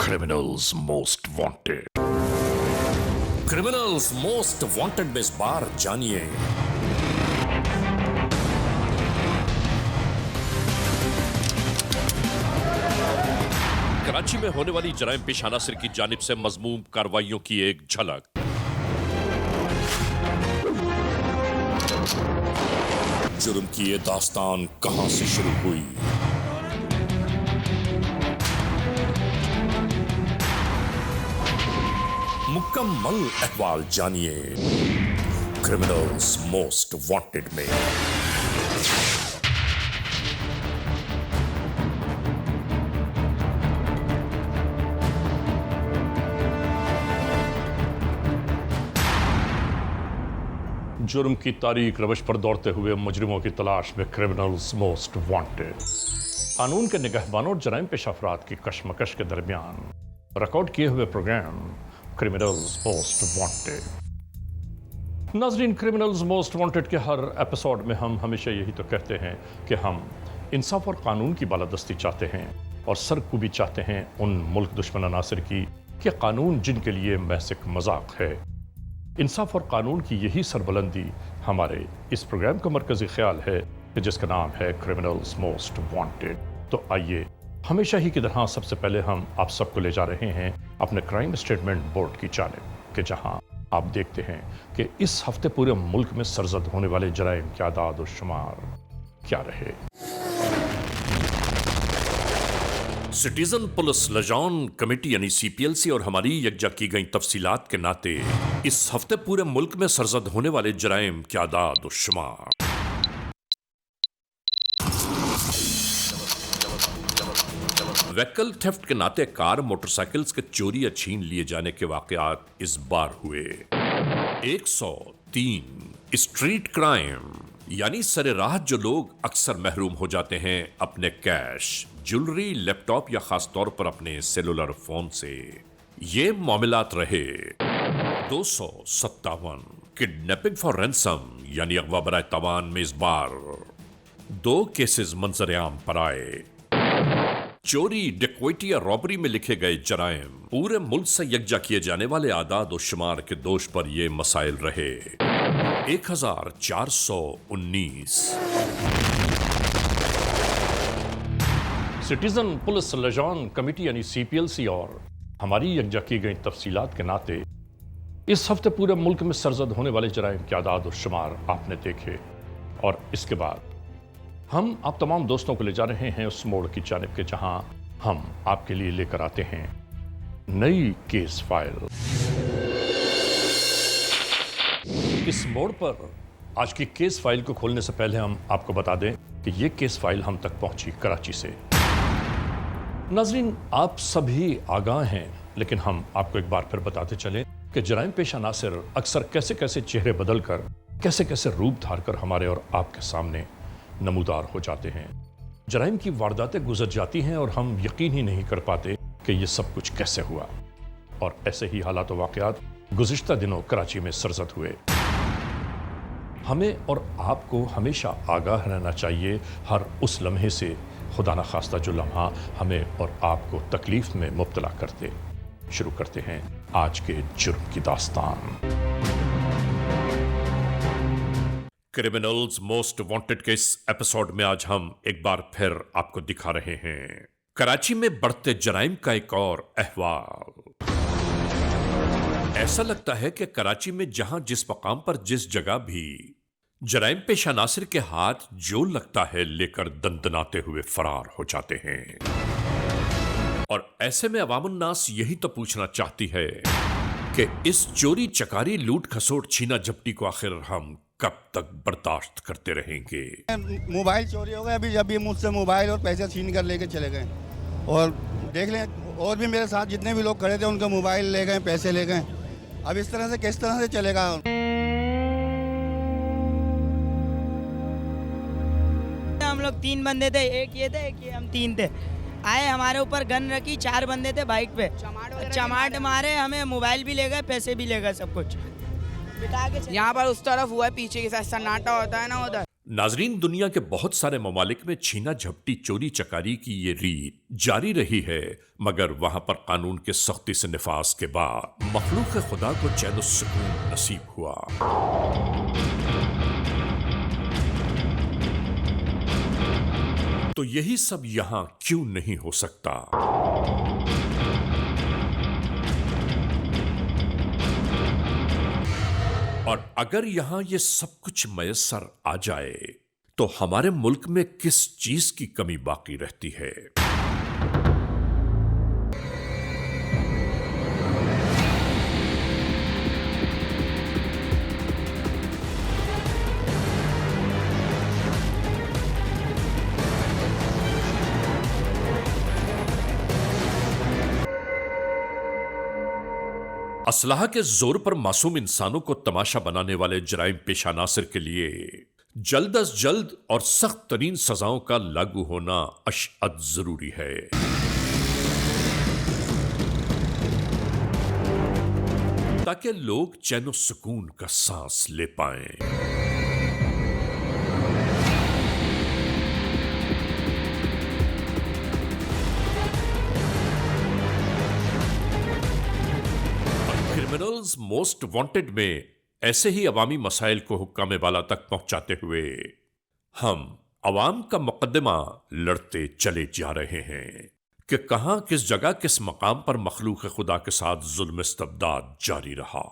Criminals Most Wanted. Criminals most wanted में इस बार जानिए कराची में होने वाली जराइम पेशा अनासिर की जानिब से मजमूम कार्रवाइयों की एक झलक। जुर्म की ये दास्तान कहां से शुरू हुई, मुकम्मल अहवाल जानिए क्रिमिनल्स मोस्ट वांटेड में। जुर्म की तारीख रवश पर दौड़ते हुए मुजरिमों की तलाश में क्रिमिनल्स मोस्ट वांटेड। कानून के निगहबानों और जराइम पेशा अफराद की कशमकश के दरमियान रिकॉर्ड किए हुए प्रोग्राम क्रिमिनल्स मोस्ट वांटेड। नाजरीन, क्रिमिनल्स मोस्ट वांटेड के हर एपिसोड में हम हमेशा यही तो कहते हैं कि हम इंसाफ और कानून की बालादस्ती चाहते हैं और सरकूबी चाहते हैं उन मुल्क दुश्मन अनासिर की कि कानून जिनके लिए महज एक मजाक है। इंसाफ और कानून की यही सरबुलंदी हमारे इस प्रोग्राम का मरकजी ख्याल है कि जिसका नाम है क्रिमिनल्स मोस्ट वांटेड। तो आइए, हमेशा ही की तरह सबसे पहले हम आप सबको ले जा रहे हैं अपने क्राइम स्टेटमेंट बोर्ड की जानिब कि जहां आप देखते हैं कि इस हफ्ते पूरे मुल्क में सरजद होने वाले जराइम के आदाद और शुमार क्या रहे। सिटीजन पुलिस लजान कमेटी यानी CPLC और हमारी यकजा की गई तफसीलात के नाते इस हफ्ते पूरे मुल्क में सरजद होने वाले जराइम के आदाद और शुमार। व्हीकल थेफ्ट के नाते कार मोटरसाइकिल्स के चोरी या छीन लिए जाने के वाकयात इस बार हुए। 103 स्ट्रीट क्राइम यानी सरे राह जो लोग अक्सर महरूम हो जाते हैं अपने कैश, ज्वेलरी, लैपटॉप या खास तौर पर अपने सेलुलर फोन से। ये मामलात रहे। 257 किडनैपिंग फॉर रैंसम यानी अगवा बराए तवान में इस बार 2 केसेस मंजर आम पर आए। चोरी, डकैती या रॉबरी में लिखे गए जराइम पूरे मुल्क से यकजा किए जाने वाले आदाद और शुमार के दोष पर ये मसाइल रहे। 1419 सिटीजन पुलिस लजान कमेटी यानी CPLC और हमारी यकजा की गई तफसीलात के नाते इस हफ्ते पूरे मुल्क में सरजद होने वाले जराइम के आदाद और शुमार आपने देखे। और इसके बाद हम आप तमाम दोस्तों को ले जा रहे हैं उस मोड़ की जानिब के जहां हम आपके लिए लेकर आते हैं नई केस फाइल। इस मोड़ पर आज की केस फाइल को खोलने से पहले हम आपको बता दें कि यह केस फाइल हम तक पहुंची कराची से। नाजरीन, आप सभी आगाह हैं, लेकिन हम आपको एक बार फिर बताते चलें कि जराइम पेशा अनासिर अक्सर कैसे कैसे चेहरे बदलकर, कैसे कैसे रूप धारकर हमारे और आपके सामने नमूदार हो जाते हैं। जराइम की वारदातें गुजर जाती हैं और हम यकीन ही नहीं कर पाते कि यह सब कुछ कैसे हुआ। और ऐसे ही हालात और वाकयात गुज़िश्ता दिनों कराची में सरजद हुए। हमें और आपको हमेशा आगाह रहना चाहिए हर उस लम्हे से, खुदा न खास्ता जो लम्हा हमें और आपको तकलीफ में मुब्तला करते। शुरू करते हैं आज के जुर्म की दास्तान। क्रिमिनल्स मोस्ट वांटेड के इस एपिसोड में आज हम एक बार फिर आपको दिखा रहे हैं कराची में बढ़ते जराइम का एक और अहवाल। ऐसा लगता है कि कराची में जहां जिस मकाम पर जिस जगह भी जराइम पेशा अनासिर के हाथ जो लगता है लेकर दंदनाते हुए फरार हो जाते हैं। और ऐसे में अवामुन नास यही तो पूछना चाहती है कि इस चोरी, चकारी, लूट, खसोट, छीना झपटी को आखिर हम कब तक बर्दाश्त करते रहेंगे। मोबाइल चोरी हो गया, अभी जब भी मुझसे मोबाइल और पैसे छीन कर लेके चले गए। और देख लें, और भी मेरे साथ जितने भी लोग खड़े थे उनका मोबाइल ले गए, पैसे ले गए। अब इस तरह से किस तरह से चलेगा। हम लोग 3 बंदे थे, एक ये थे, एक ये, हम 3 थे। आए, हमारे ऊपर गन रखी, 4 बंदे थे बाइक पे, चमाट मारे, हमें मोबाइल भी ले गए, पैसे भी ले गए, सब कुछ। यहाँ पर उस तरफ हुआ है, पीछे की साइड सन्नाटा होता है ना उधर। नाजरीन, दुनिया के बहुत सारे ममालिक में छीना झपटी चोरी चकारी की ये रीत जारी रही है, मगर वहां पर कानून के सख्ती से निफाज के बाद मखलूक खुदा को चैन और सुकून नसीब हुआ। तो यही सब यहां क्यों नहीं हो सकता? और अगर यहां ये सब कुछ मयस्सर आ जाए तो हमारे मुल्क में किस चीज की कमी बाकी रहती है? असलहा के जोर पर मासूम इंसानों को तमाशा बनाने वाले जराइम पेशा नासिर के लिए जल्द अज जल्द और सख्त तरीन सजाओं का लागू होना अशअद जरूरी है। ताकि लोग चैन और सुकून का सांस ले पाएं। क्रिमिनल्स मोस्ट वांटेड में ऐसे ही अवामी मसाइल को हुक्काम बाला तक पहुंचाते हुए हम अवाम का मुकद्दमा लड़ते चले जा रहे हैं कि कहां किस जगह किस मकाम पर मखलूक खुदा के साथ जुल्म इस्तब्दाद जारी रहा।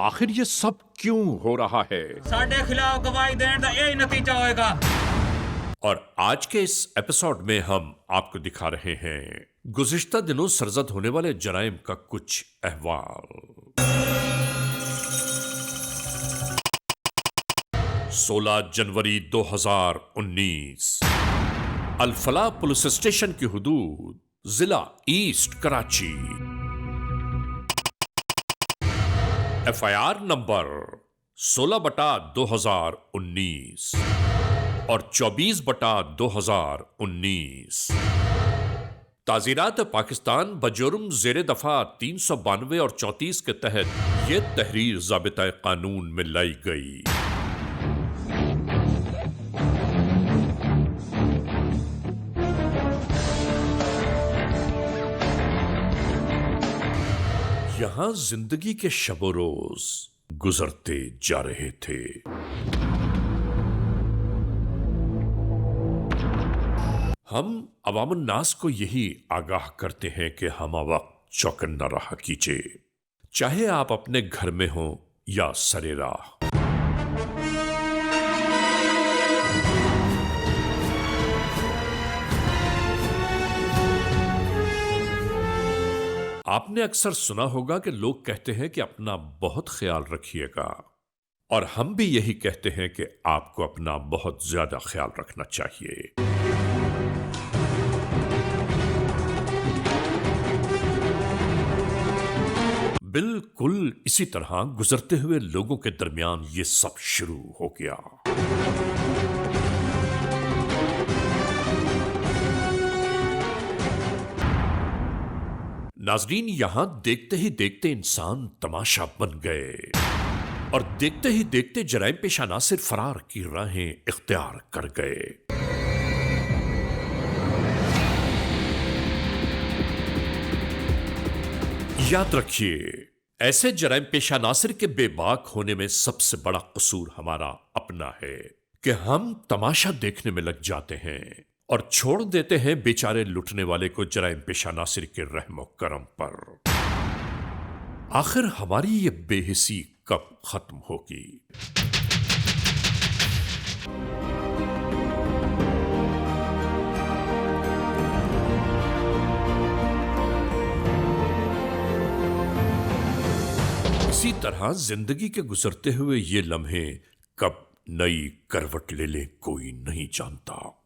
आखिर ये सब क्यों हो रहा है? साडे खिलाफ गवाही देने का यही नतीजा होएगा। और आज के इस एपिसोड में हम आपको दिखा रहे हैं गुज़िश्ता दिनों सरजद होने वाले जराइम का कुछ अहवाल। 16 जनवरी 2019 अल-फलाह पुलिस स्टेशन की हुदूद, जिला ईस्ट कराची। FIR नंबर 16/2019 और 24/2019। ताज़ीरात पाकिस्तान बजुर्म ज़ेरे दफा 392 और 34 के तहत यह तहरीर ज़ाबिता कानून में लाई गई। यहां जिंदगी के शबो रोज गुजरते जा रहे थे। हम अवामुन नास को यही आगाह करते हैं कि हम वक्त चौकन्ना रहा कीजिए, चाहे आप अपने घर में हो या सरे राह। आपने अक्सर सुना होगा कि लोग कहते हैं कि अपना बहुत ख्याल रखिएगा, और हम भी यही कहते हैं कि आपको अपना बहुत ज्यादा ख्याल रखना चाहिए। बिल्कुल इसी तरह गुजरते हुए लोगों के दरमियान ये सब शुरू हो गया। नाजरीन, यहां देखते ही देखते इंसान तमाशा बन गए और देखते ही देखते जराइम पेश अनासिर फरार की राहें इख्तियार कर गए। याद रखिए, ऐसे जराइम पेशा नासिर के बेबाक होने में सबसे बड़ा कसूर हमारा अपना है कि हम तमाशा देखने में लग जाते हैं और छोड़ देते हैं बेचारे लुटने वाले को जराइम पेशा नासिर के रहमो करम पर। आखिर हमारी ये बेहिसी कब खत्म होगी? इसी तरह जिंदगी के गुजरते हुए ये लम्हे कब नई करवट ले ले कोई नहीं जानता।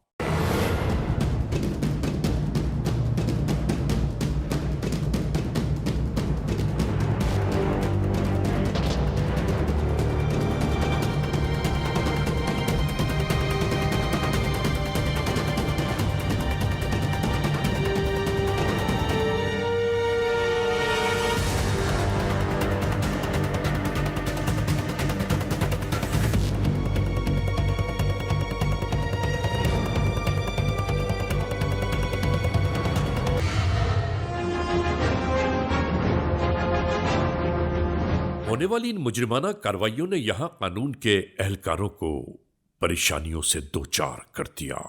होने वाली इन मुजरिमाना कार्रवाइयों ने यहां कानून के एहलकारों को परेशानियों से दो चार कर दिया।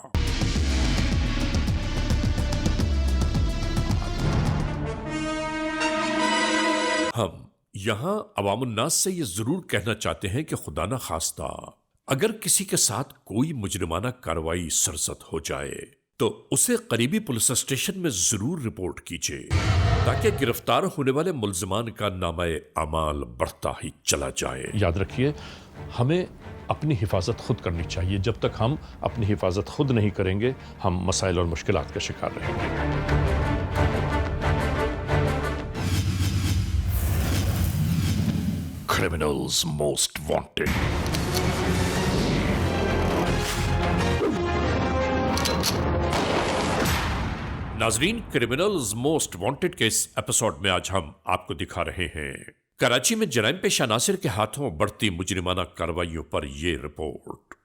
हम यहां अवामुन्नास से यह जरूर कहना चाहते हैं कि खुदा न खास्ता अगर किसी के साथ कोई मुजरिमाना कार्रवाई सरजद हो जाए तो उसे करीबी पुलिस स्टेशन में जरूर रिपोर्ट कीजिए ताकि गिरफ्तार होने वाले मुल्जिमान का नामे अमाल बढ़ता ही चला जाए। याद रखिए, हमें अपनी हिफाजत खुद करनी चाहिए। जब तक हम अपनी हिफाजत खुद नहीं करेंगे, हम मसाइल और मुश्किलात का शिकार रहेंगे। Criminals most wanted. नाजरीन, क्रिमिनल्स मोस्ट वांटेड के इस एपिसोड में आज हम आपको दिखा रहे हैं कराची में जराइम पेशा नासिर के हाथों बढ़ती मुजरिमाना कार्रवाइयों पर ये रिपोर्ट।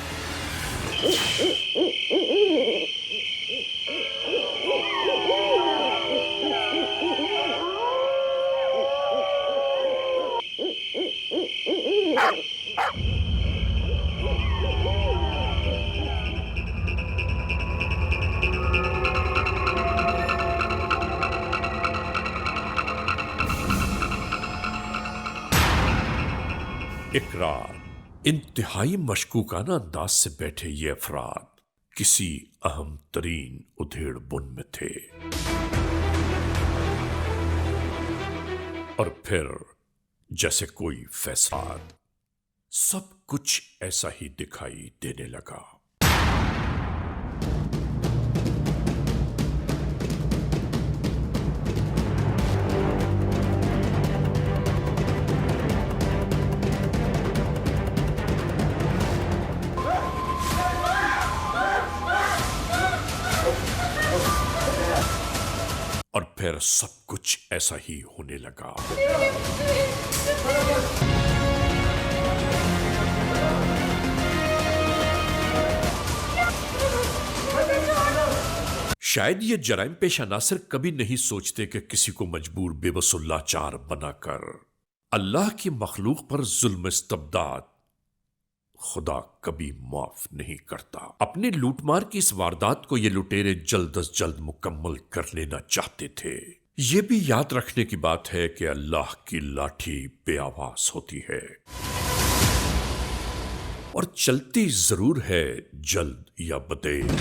इकरार इंतहाई मशकूकाना अंदाज से बैठे ये अफराद किसी अहम तरीन उधेड़ बुन में थे और फिर जैसे कोई फैसला, सब कुछ ऐसा ही दिखाई देने लगा। और फिर सब कुछ ऐसा ही होने लगा। शायद ये जराइम पेशा नासिर कभी नहीं सोचते कि किसी को मजबूर बेबसुल्ला चार बनाकर अल्लाह की मखलूक पर जुल्म इस्तबदाद खुदा कभी माफ नहीं करता। अपने लूटमार की इस वारदात को ये लुटेरे जल्द अज जल्द मुकम्मल कर लेना चाहते थे। ये भी याद रखने की बात है कि अल्लाह की लाठी बेआवाज होती है और चलती जरूर है जल्द या बदेर।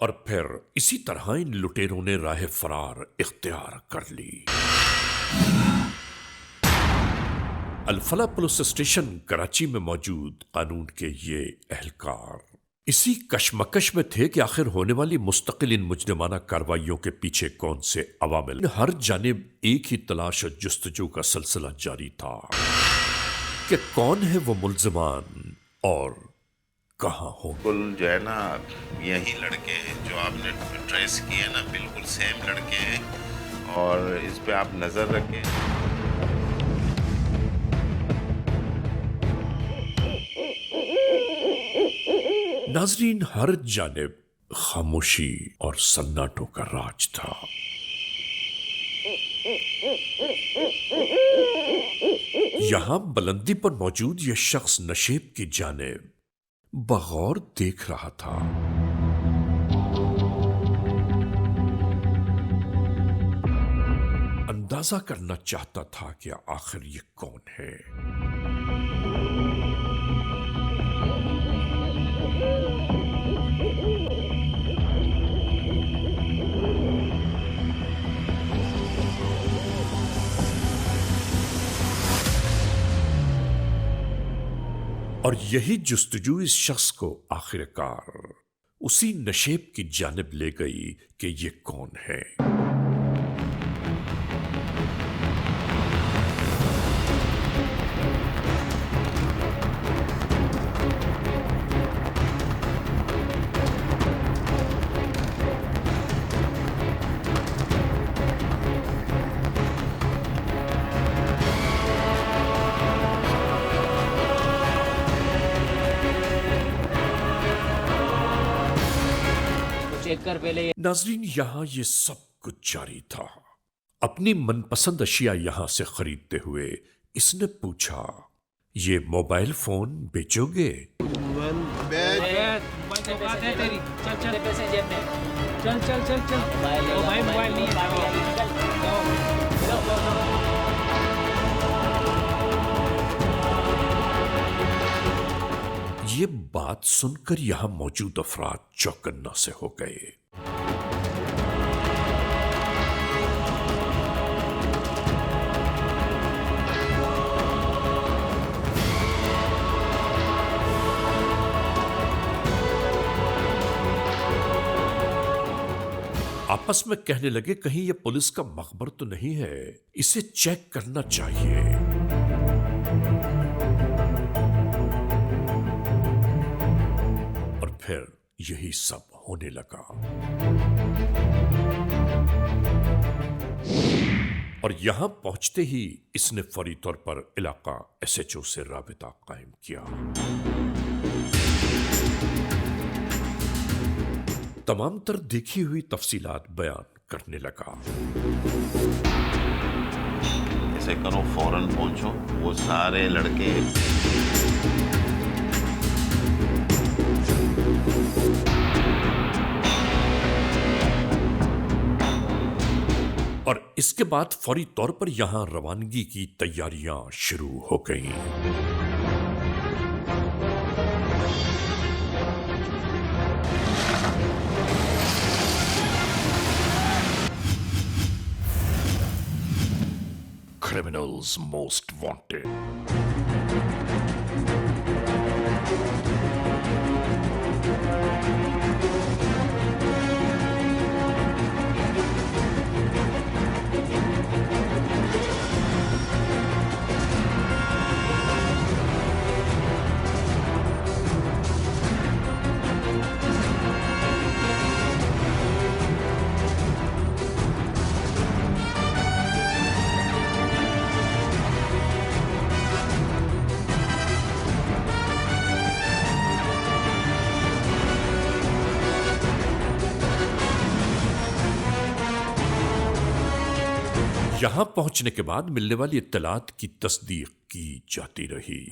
और फिर इसी तरह इन लुटेरों ने राह फरार इख्तियार कर ली। अल-फला पुलिस स्टेशन कराची में मौजूद कानून के ये एहलकार इसी कशमकश में थे कि आखिर होने वाली मुस्तकिल इन मुजरिमाना कार्रवाइयों के पीछे कौन से अवामिल। हर जानिब एक ही तलाश और जुस्तजू का सिलसिला जारी था कि कौन है वो मुल्जिमान और कहाँ हो। बिल्कुल जो है ना, यही लड़के हैं जो आपने ट्रेस किए ना, बिल्कुल सेम लड़के हैं, और इस पे आप नजर रखें। नाजरीन, हर जानिब खामोशी और सन्नाटों का राज था। यहां बुलंदी पर मौजूद यह शख्स नशेब की जानिब बगौर देख रहा था। अंदाजा करना चाहता था कि आखिर ये कौन है। और यही जुस्तजू इस शख्स को आखिरकार उसी नशेब की जानिब ले गई कि ये कौन है। नाजरीन, यहां ये सब कुछ जारी था। अपनी मनपसंद अशिया यहां से खरीदते हुए इसने पूछा, ये मोबाइल फोन बेचोगे? ये बात सुनकर यहां मौजूद अफराद चौकन्ना से हो गए। आपस में कहने लगे, कहीं यह पुलिस का मकबर तो नहीं है, इसे चेक करना चाहिए। और फिर यही सब होने लगा। और यहां पहुंचते ही इसने फौरी तौर पर इलाका एसएचओ से राबिता कायम किया। तमाम तर देखी हुई तफसीलात बयान करने लगा। ऐसे करो, फौरन पहुंचो, वो सारे लड़के और इसके बाद फौरी तौर पर यहां रवानगी की तैयारियां शुरू हो गईं। Criminals most wanted. यहां पहुंचने के बाद मिलने वाली इत्तलात की तस्दीक की जाती रही।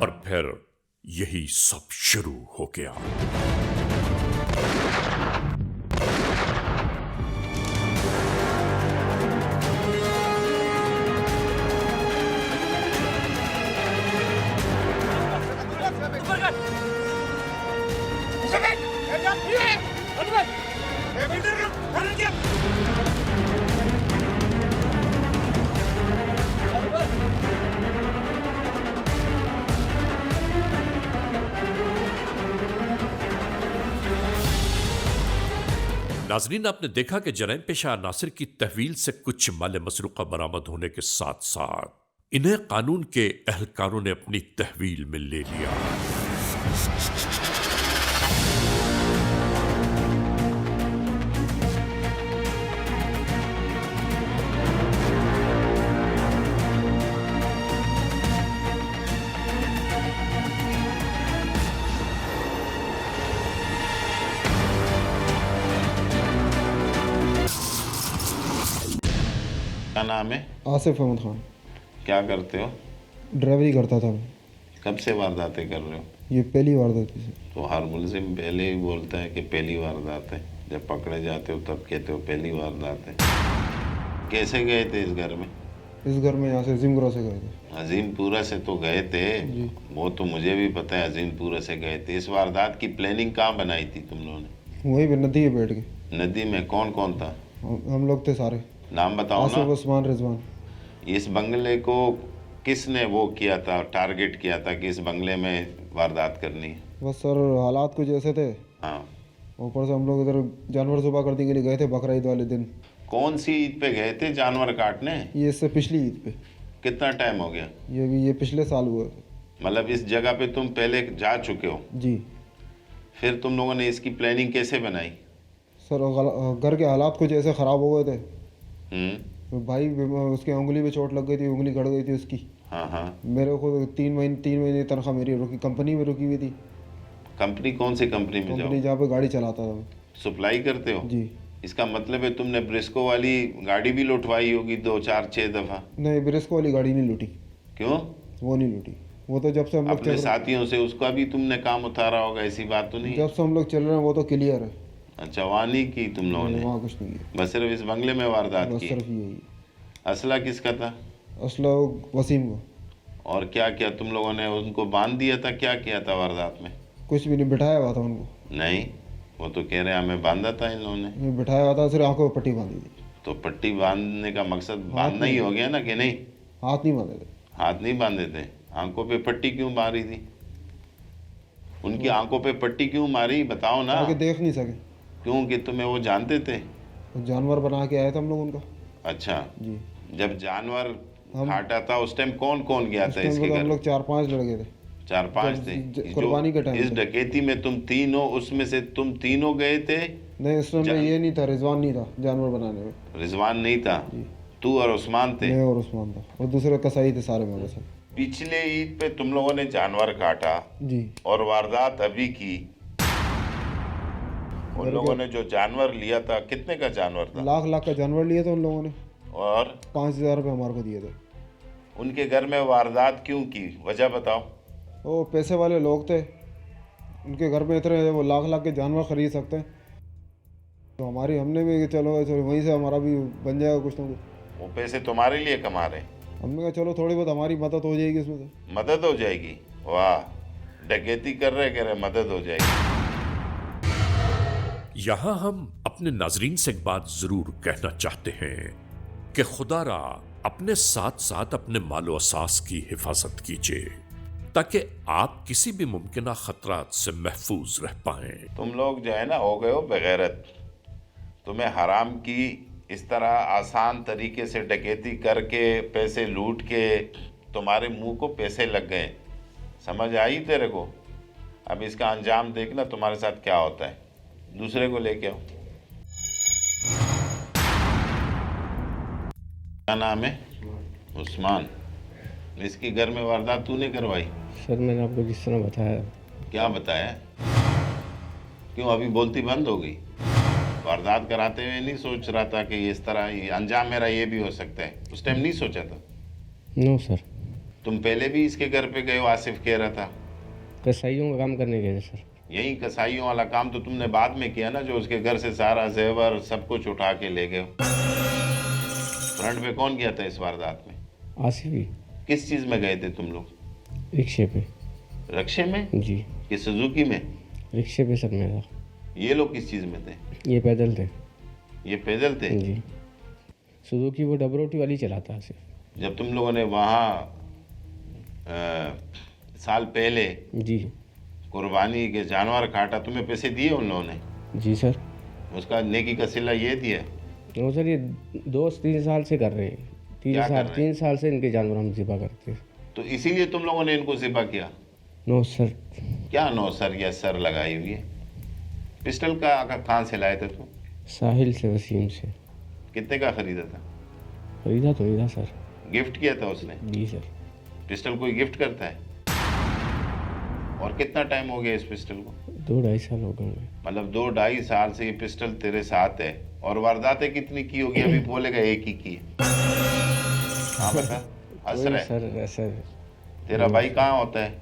और फिर यही सब शुरू हो गया। नाजरीन, आपने देखा कि जराइम पेशा नासिर की तहवील से कुछ माल मसरूका बरामद होने के साथ साथ इन्हें कानून के अहलकारों ने अपनी तहवील में ले लिया। क्या नाम है? आसिफ अहमद खान। क्या करते हो? ड्राइवरी करता था मैं। कब से वारदातें कर रहे हो? ये पहली वारदात थी सर। तो हर मुलजिम पहले ही बोलता है कि पहली वारदात है, जब पकड़े जाते हो तब कहते हो पहली वारदात है। कैसे गए थे इस घर में? इस घर में यहाँ से अजीमगढ़ से गए थे। अजीमपुरा से तो गए थे, वो तो मुझे भी पता है, अजीमपुरा से गए थे। इस वारदात की प्लानिंग कहाँ बनाई थी तुम लोगों ने? वहीं पे नदी पे बैठ के। नदी में कौन कौन था? हम लोग थे सारे। नाम बताओ आसिफ, ना। उस्मान, रिजवान। इस बंगले को किसने वो किया था, टारगेट किया था कि इस बंगले में वारदात करनी है? बस सर हालात कुछ ऐसे थे, हाँ। ऊपर से हम लोग इधर जानवर सुबह करने के लिए गए थे बकरा ईद वाले दिन। कौन सी ईद पे गए थे जानवर काटने? ये इससे पिछली ईद पे। कितना टाइम हो गया? ये पिछले साल हुआ थे। मतलब इस जगह पे तुम पहले जा चुके हो? जी। फिर तुम लोगों ने इसकी प्लानिंग कैसे बनाई? सर घर के हालात कुछ ऐसे ख़राब हो गए थे। भाई उसके उंगली पे चोट लग गई थी, उंगली गड़ गई थी उसकी। हाँ हाँ। मेरे को 3 महीने तनख्वाह मेरी रुकी, कंपनी में रुकी हुई थी। कंपनी कौन सी कंपनी में? कंपनी जहाँ पे गाड़ी चलाता था मैं। सप्लाई करते हो? जी। इसका मतलब है तुमने ब्रिस्को वाली गाड़ी भी लुटवाई होगी 2 4 6 दफा? नहीं, ब्रिस्को वाली गाड़ी नहीं लूटी। क्यों? वो नहीं लूटी। वो तो जब से हम लोग अपने साथियों से उसका भी तुमने काम उतारा होगा, ऐसी बात तो नहीं? जब से हम लोग चल रहे हैं वो तो क्लियर है। अच्छा, वानी की तुम लोगों ने? वहाँ कुछ नहीं है, बस सिर्फ इस बंगले में वारदात बस की? सिर्फ यही। असला किसका था? असला वसीम को। और क्या किया तुम लोगों ने? उनको बांध दिया था? क्या किया था वारदात में? कुछ भी नहीं, बिठाया हुआ था उनको। नहीं, वो तो कह रहे हैं हमें बांधा था इन लोगों ने। बिठाया हुआ था, सिर्फ आंखों पर पट्टी बांधी थी। तो पट्टी बांधने का मकसद बांधना ही हो गया ना, कि नहीं? हाथ नहीं बांधे थे। हाथ नहीं बांधे थे? आंखों पे पट्टी क्यों मारी थी? उनकी आंखों पे पट्टी क्यों मारी, बताओ ना। आगे देख नहीं सके। क्यों, कि तुम्हें वो जानते थे? जानवर बना के आए थे हम लोग उनका। अच्छा जी। जब जानवर काटा था उस टाइम कौन कौन गया था इसके घर? हम लोग 4-5 लड़के थे। 4-5 थे? कुर्बानी के टाइम इस डकैती में तुम 3 हो, उसमें से तुम 3 गए थे? नहीं, इस टाइम ये नहीं था, रिजवान नहीं था जानवर बनाने में। रिजवान नहीं था? तू और उस्मान थे? मैं और उस्मान था, और दूसरे कसाई थे सारे मेरे साथ। पिछले ईद पे तुम लोगों ने जानवर काटा जी, और वारदात अभी की। उन लोगों ने जो जानवर लिया था, कितने का जानवर था? लाख का जानवर लिए थे उन लोगों ने, और 5,000 रुपये हमारे को दिए थे। उनके घर में वारदात क्यों की, वजह बताओ। वो पैसे वाले लोग थे, उनके घर में इतने वो लाख के जानवर खरीद सकते हैं। तो हमने भी चलो वहीं से हमारा भी बन जाएगा कुछ ना कुछ। वो पैसे तुम्हारे लिए कमा रहे? हमने कहा चलो थोड़ी बहुत हमारी मदद हो जाएगी इसमें से। मदद हो जाएगी? वाह, डकैती कर रहे, कह रहे मदद हो जाएगी। यहां हम अपने नाजरीन से एक बात जरूर कहना चाहते हैं कि खुदारा अपने साथ साथ अपने मालो असास की हिफाजत कीजिए, ताकि आप किसी भी मुमकिन खतरात से महफूज रह पाएं। तुम लोग जो है ना, हो गए हो बेगैरत। तुम्हें हराम की इस तरह आसान तरीके से डकैती करके पैसे लूट के तुम्हारे मुंह को पैसे लग गए, समझ आई तेरे को? अब इसका अंजाम देखना तुम्हारे साथ क्या होता है। दूसरे को लेके आओ। क्या नाम है? उस्मान। इसकी घर में वारदात तूने करवाई? सर मैंने आपको जिस तरह बताया। क्या बताया? क्यों अभी बोलती बंद हो गई? वारदात कराते हुए नहीं सोच रहा था कि इस तरह अंजाम मेरा ये भी हो सकता है? उस टाइम नहीं सोचा था? No sir. तुम पहले भी इसके घर पे गए हो, आसिफ कह रहा था? कसाईयों का काम करने गए थे सर। यही कसाईयों वाला काम तो तुमने बाद में किया ना, जो उसके घर से सारा जेवर सब कुछ उठा के ले गए। फ्रंट पे कौन गया था इस वारदात में? आसिफ ही। किस चीज़ में गए थे तुम लोग? रिक्शे पे। रिक्शे में? जी। कि सुजुकी में? रिक्शे पे सर मेरा। ये लोग किस चीज़ में थे? ये पैदल थे। ये पैदल थे? जी। सुजुकी वो डबल रोटी वाली चलाता आसिफ। जब तुम लोगों ने वहाँ साल पहले जी कुर्बानी के जानवर काटा, तुम्हें पैसे दिए उन लोगों ने? जी सर। उसका नेकी का सिला ये दिया है? नो सर, ये 2-3 साल से कर रहे हैं। क्या कर रहे हैं? 3 साल से इनके जानवर हम ज़िबा करते हैं। तो इसीलिए तुम लोगों ने इनको ज़िबा किया? No sir. क्या नो सर या सर लगाई हुई है? पिस्टल का कहाँ से लाए थे तुम? साहिल से, वसीम से। कितने का खरीदा था? खरीदा तो ही था सर। गिफ्ट किया था उसने? जी सर। पिस्टल कोई गिफ्ट करता है? और कितना टाइम हो गया इस पिस्टल को? 2-2.5 साल हो गए होंगे। मतलब 2-2.5 साल से ये पिस्टल तेरे साथ है। और वारदातें कितनी की होगी? अभी बोलेगा एक ही की है। हाँ बता, हंस रहा है। सर ऐसा तेरा भाई कहाँ होता है?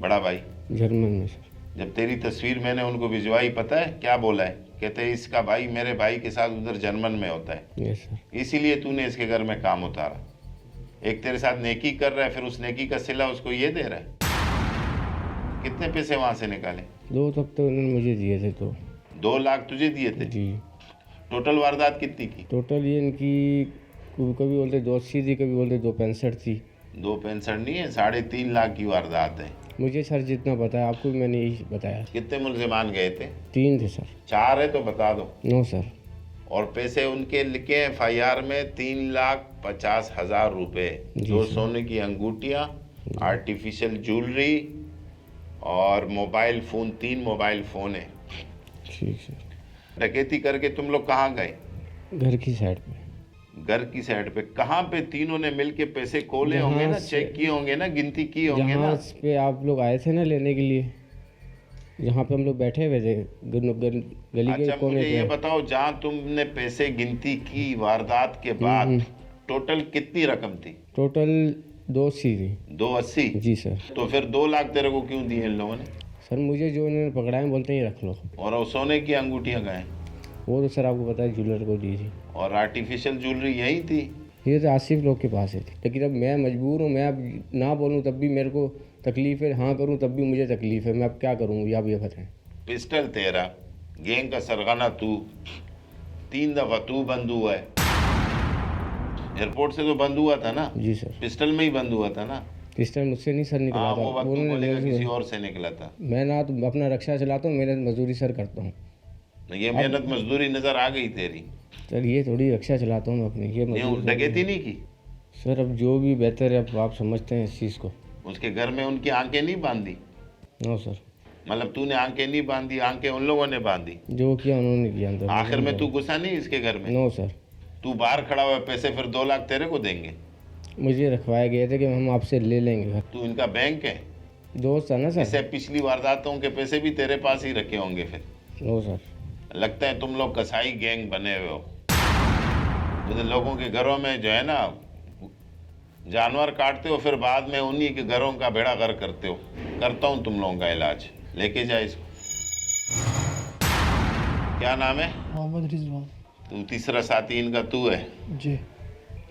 बड़ा भाई जर्मन में सर। जब तेरी तस्वीर मैंने उनको भिजवाई, पता है क्या बोला है? कहते हैं इसका भाई मेरे भाई के साथ उधर जर्मन में होता है। Yes sir. इसीलिए तूने इसके घर में काम उतारा। एक तेरे साथ नेकी कर रहा है, फिर उस नेकी का सिला उसको ये दे रहा है। कितने पैसे वहां से निकाले? 2 तक तो उन्होंने मुझे दिए थे। तो 2 लाख तुझे दिए थे? जी। टोटल वारदात कितनी की? टोटल ये इनकी कभी बोलते 280 थी, कभी बोलते 265 थी। 265 नहीं है, 3.5 लाख की वारदात है। मुझे सर जितना पता है, आपको भी मैंने यही बताया। कितने मुल्जिमान गए थे? 3 थे सर। 4 है तो बता दो। No sir. और पैसे उनके लिखे FIR में 3,50,000 रुपए, जी 2 सर। सोने की अंगूठियाँ, आर्टिफिशियल ज्वेलरी और मोबाइल फ़ोन, 3 मोबाइल फ़ोन है। ठीक सर। डकैती करके तुम लोग कहाँ गए? घर की साइड पे। घर की साइड पे कहाँ पे? तीनों ने मिलके पैसे खोले जहाँ होंगे ना, से- चेक किए होंगे ना, गिनती की होंगे ना। जहाँ पे आप लोग आए थे ना लेने के लिए, जहाँ पे हम लोग बैठे हुए थे गली के अच्छा कोने मुझे ये पे। बताओ, जहाँ तुमने पैसे गिनती की वारदात के बाद, टोटल कितनी रकम थी? टोटल 280 थी। 280? जी सर। तो फिर 2 लाख तेरे को क्यों दिए इन लोगों ने? सर मुझे जो उन्होंने पकड़ा है बोलते हैं रख लो। और वो सोने की अंगूठियाँ गए? वो तो सर आपको पता है ज्वेलर को दी थी। और आर्टिफिशियल ज्वेलरी यही थी? ये तो आसिफ लोग के पास है थी। लेकिन अब मैं मजबूर हूँ, मैं अब ना बोलूँ तब भी मेरे को तकलीफ़ है, हाँ करूँ तब भी मुझे तकलीफ़ है। मैं अब क्या करूँ ये आप ये बताएं। पिस्टल तेरा, गैंग का सरगना तू, 3 दफ़ा तू बंद हुआ है। एयरपोर्ट से तो बंद हुआ था ना? जी सर। पिस्टल में ही बंद हुआ था ना? पिस्टल मुझसे नहीं सर निकला हाँ, था। वो वक्त तू उन्होंने बोलेगा लेके- किसी और से निकला था। मैं ना तो अपना रक्षा चलाता हूँ, मेहनत मजदूरी सर करता हूँ। ये मेहनत मजदूरी नजर आ गई तेरी। सर ये थोड़ी रक्षा चलाता हूँ मैं अपनी, ये क्यों मजदूरी- डकैती नहीं की? सर अब जो भी बेहतर है, अब आप समझते हैं इस चीज़ को। उसके घर में उनकी आंखें नहीं बांधी? No sir. मतलब तूने आंखें नहीं बांधी, आंखें उन लोगों ने बांधी? जो किया उन्होंने किया अंदर। आखिर में तू घुसा नहीं इसके घर में? No sir. तू बाहर खड़ा हुआ है, पैसे फिर 2 लाख तेरे को देंगे? मुझे रखवाए गए थे कि हम आपसे ले लेंगे घर। तू इनका बैंक है? दोस्त है ना इससे सर। पिछली वारदातों के पैसे भी तेरे पास ही रखे होंगे फिर। No sir. लगता है तुम लोग कसाई गैंग बने हुए हो। मुझे लोगों के घरों में जो है ना जानवर काटते हो, फिर बाद में उन्हीं के घरों का बेड़ा गर्क करते हो। करता हूँ तुम लोगों का इलाज, लेके जा इसको। क्या नाम है? मोहम्मद रिजवान। तू तीसरा साथी इनका तू है? जी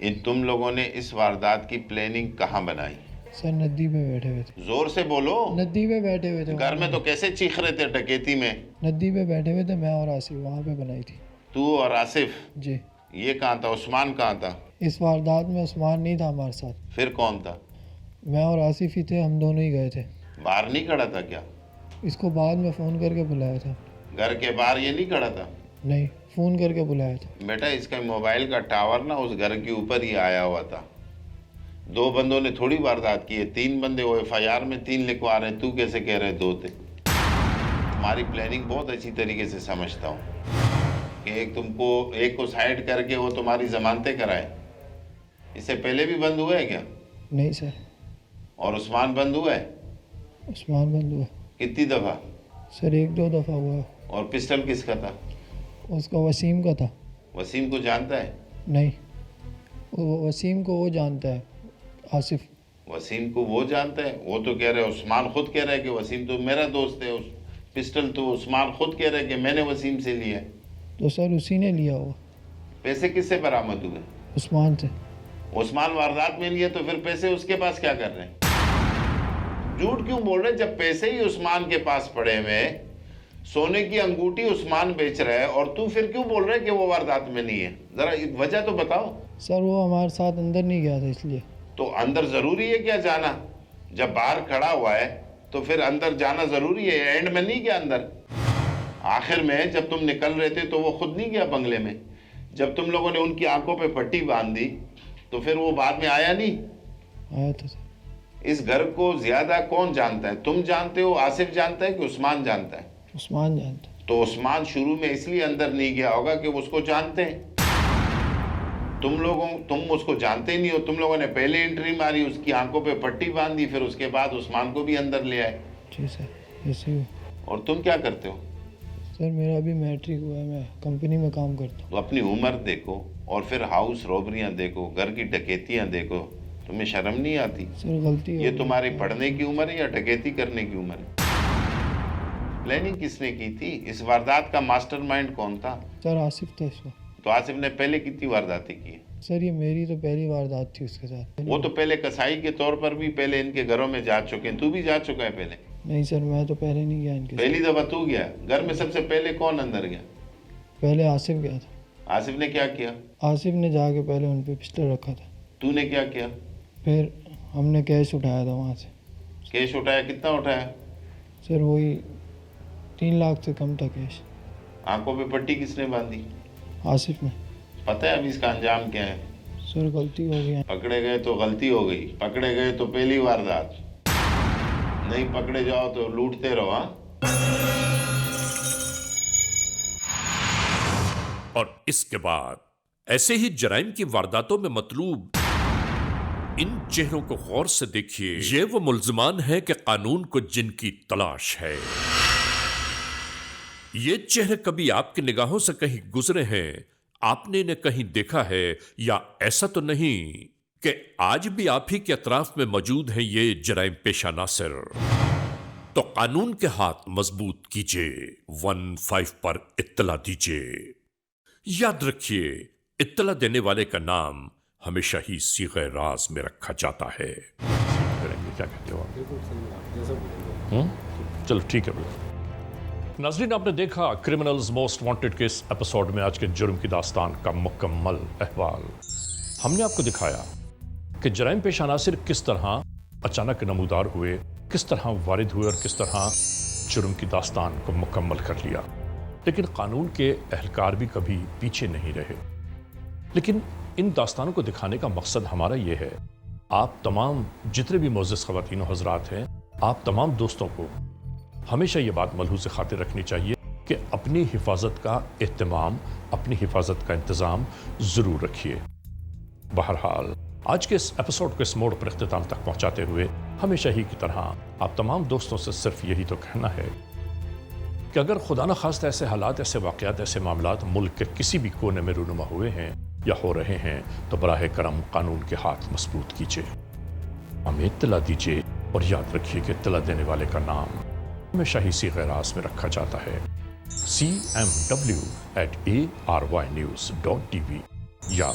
इन तुम लोगों ने इस वारदात की प्लानिंग कहाँ बनाई? सर नदी पे बैठे हुए थे। जोर से बोलो। नदी पे बैठे हुए थे। घर में तो कैसे चीख रहे थे डकैती में? नदी पे बैठे हुए थे, मैं और आसिफ वहाँ पे बनाई थी। तू और आसिफ? जी। ये कहाँ था? उस्मान कहाँ था? इस वारदात में उस्मान नहीं था हमारे साथ। फिर कौन था? मैं और आसिफ ही थे, हम दोनों ही गए थे। बाहर नहीं खड़ा था क्या? इसको बाद में फ़ोन करके बुलाया था। घर के बाहर ये नहीं खड़ा था? नहीं, फ़ोन करके बुलाया था। बेटा इसका मोबाइल का टावर ना उस घर के ऊपर ही आया हुआ था। 2 बंदों ने थोड़ी वारदात की है, 3 बंदे वो FIR में 3 लिखवा रहे हैं। तू कैसे कह रहे 2 थे? तुम्हारी प्लानिंग बहुत अच्छी तरीके से समझता हूँ कि एक को साइड करके वो तुम्हारी जमानतें कराए। इससे पहले भी बंद हुआ है क्या? नहीं सर। और उस्मान बंद हुआ है? उस्मान बंद हुआ। कितनी दफ़ा? सर 1-2 दफ़ा हुआ। और पिस्टल किसका था? उसका वसीम का था। वसीम को जानता है? नहीं, वो वसीम को वो जानता है, आसिफ। वसीम को वो जानता है? वो तो कह रहे हैं, उस्मान खुद कह रहा है कि वसीम तो मेरा दोस्त है। उस पिस्टल तो उस्मान खुद कह रहा है कि मैंने वसीम से लिया है। तो सर उसी ने लिया हुआ। पैसे किससे बरामद हुए? उस्मान से। उस्मान वारदात में लिए तो फिर पैसे उसके पास क्या कर रहे हैं? झूठ क्यों बोल रहे हैं? जब पैसे ही उस्मान के पास पड़े हुए, सोने की अंगूठी उस्मान बेच रहा है, और तू फिर क्यों बोल रहे है कि वो वारदात में नहीं है? जरा वजह तो बताओ। सर वो हमारे साथ अंदर नहीं गया था इसलिए। तो अंदर जरूरी है क्या जाना? जब बाहर खड़ा हुआ है तो फिर अंदर जाना जरूरी है? एंड में नहीं गया अंदर? आखिर में जब तुम निकल रहे थे तो वो खुद नहीं गया बंगले में? जब तुम लोगों ने उनकी आंखों पे पट्टी बांध दी तो फिर वो बाद में आया नहीं? आया था सर। इस घर को ज्यादा कौन जानता है? तुम जानते हो, आसिफ जानता है कि उस्मान जानता है? उस्मान जानता है। तो उस्मान शुरू में इसलिए अंदर नहीं गया होगा कि वो उसको जानते हैं। तुम उसको जानते ही नहीं हो। तुम लोगों ने पहले एंट्री मारी, उसकी आंखों पे पट्टी बांधी, फिर उसके बाद उस्मान को भी अंदर ले आए। जी सर, ऐसे ही। और तुम क्या करते हो? सर मेरा अभी मैट्रिक हुआ है, मैं कंपनी में काम करता हूँ। तो अपनी उम्र देखो और फिर हाउस रॉबरियां देखो, घर की डकैतियां देखो, तुम्हें शर्म नहीं आती? सर गलती ये तुम्हारी पढ़ने की उम्र है या डकैती करने की उम्र है? प्लानिंग किसने की थी? इस वारदात का मास्टरमाइंड कौन था? सर आसिफ था इसको। तो आसिफ ने पहले कितनी वारदातें की है? सर ये मेरी तो पहली वारदात थी उसके साथ। वो तो पहले कसाई के तौर पर भी पहले इनके घरों में जा चुके हैं। तू भी जा चुका है पहले? नहीं सर, मैं तो पहले नहीं गया इनके साथ। पहली दफा तू गया? घर में सबसे पहले कौन अंदर गया? पहले आसिफ गया था। आसिफ ने क्या किया? आसिफ ने जाके पहले उन पे पिस्टल रखा था। तूने क्या किया? फिर हमने कैश उठाया था वहाँ से। कैश उठाया? कितना उठाया? सर वही 3 लाख से कम था कैश। आंखों पे पट्टी किसने बांधी? आसिफ ने। पता है अभी इसका अंजाम क्या है? सर गलती हो गई। पकड़े गए तो गलती हो गई, पकड़े गए तो पहली वारदात, नहीं पकड़े जाओ तो लूटते रहो। हाँ? और इसके बाद ऐसे ही जराइम की वारदातों में मतलूब इन चेहरों को गौर से देखिए। ये वो मुल्जिमान हैं कि कानून को जिनकी तलाश है। ये चेहरे कभी आपकी निगाहों से कहीं गुजरे हैं, आपने इन्हें कहीं देखा है, या ऐसा तो नहीं कि आज भी आप ही के अतराफ में मौजूद है ये जराइम पेशा नासिर? तो कानून के हाथ मजबूत कीजिए, 15 पर इत्तला दीजिए। याद रखिए, इत्तला देने वाले का नाम हमेशा ही सीग़े राज में रखा जाता है। क्या कहते हो आप? चलो ठीक है। नाज़रीन, आपने देखा क्रिमिनल्स मोस्ट वांटेड के इस एपिसोड में आज के जुर्म की दास्तान का मुकम्मल अहवाल। हमने आपको दिखाया कि जराइम पेशा नासिर किस तरह अचानक नमूदार हुए, किस तरह वारिद हुए और किस तरह जुर्म की दास्तान को मुकम्मल कर लिया। लेकिन कानून के एहलकार भी कभी पीछे नहीं रहे। लेकिन इन दास्तानों को दिखाने का मकसद हमारा ये है, आप तमाम जितने भी मोअज़्ज़ज़ ख़वातीन और हज़रात हैं, आप तमाम दोस्तों को हमेशा ये बात मलहूज़ खातिर रखनी चाहिए कि अपनी हिफाजत का एहतमाम, अपनी हिफाजत का इंतज़ाम ज़रूर रखिए। बहरहाल आज के इस एपिसोड को इस मोड़ पर इख्तिताम तक पहुँचाते हुए हमेशा ही की तरह आप तमाम दोस्तों से सिर्फ यही तो कहना है कि अगर खुदा न खास्ता ऐसे हालात, ऐसे वाक़यात, ऐसे मामलात मुल्क के किसी भी कोने में रूनुमा हुए हैं या हो रहे हैं, तो बराह करम कानून के हाथ मजबूत कीजिए, हमें इत्तला दीजिए और याद रखिए कि इत्तला देने वाले का नाम हमेशा ही सीग़े राज में रखा जाता है। cmw@arYnews.tv या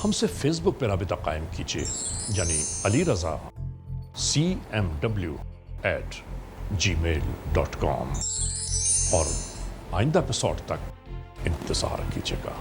हमसे फेसबुक पर राबिता कायम कीजिए, यानी अली रज़ा cmw@gmail.com। और आइंदा एपिसोड तक इंतज़ार कीजिएगा।